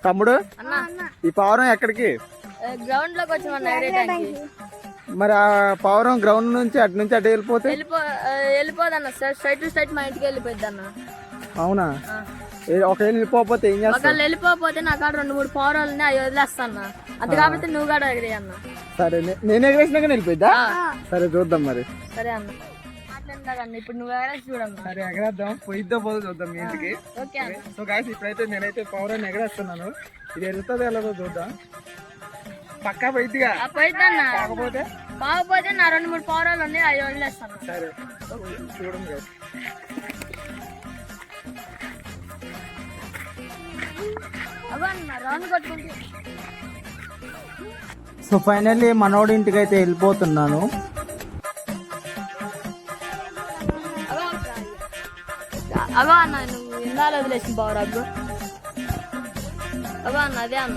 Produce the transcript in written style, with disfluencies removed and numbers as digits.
తమ్ముడు అన్నా ఈ పావురం ఎక్కడికి? గ్రౌండ్ లోకి వచ్చామన్నా ఎగరేయడానికి. మరి ఆ పావురం గ్రౌండ్ నుంచి అటు వెళ్ళిపోతే వెళ్ళిపోదన్న స్ట్రైట్ టు స్ట్రైట్ మా ఇంటికి వెళ్ళిపోద్ది అన్న. అవునా? ఒకవేళ వెళ్ళిపోతే ఏం చేస్తావు? ఒకళ్ళు వెళ్ళిపోతే నా కాడ 2-3 పౌరాలు ఉన్నాయి, అవి వదిలేస్తాను. అది కాబట్టి నువ్వు కూడా ఎగరేయి అన్న. సరే నేను ఎగరేసినాక వెళ్ళిపోద్దా? సరే చూద్దాం మరి. సరే అన్న మాట్లాడదాం. ఇప్పుడు నువ్వు ఎగరేసి చూడమ్మా. సరే ఎగరేద్దాం, పోయిద్దా పోదు చూద్దాం మీ ఇంటికి. ఓకే అన్న. సో గాయ్స్ ఇప్పుడైతే నేనైతే పౌరాన్ని ఎగరేస్తున్నాను. ఇది వెళ్తుంది వెళ్ళదో చూద్దాం. పక్కా పోయిద్దిగా? పోయిద్దన్న. కాకపోతే నా 2-3 పౌరాలు ఉన్నాయి, అవి వదిలేస్తాను. సరే చూడండి గాయ్స్. సో ఫైనల్లీ మనోడి ఇంటికి అయితే వెళ్ళిపోతున్నాను. అవా అన్న నువ్వు ఇందాలు వదిలేసిన పౌరాకు. అవా అన్న అదే అన్న.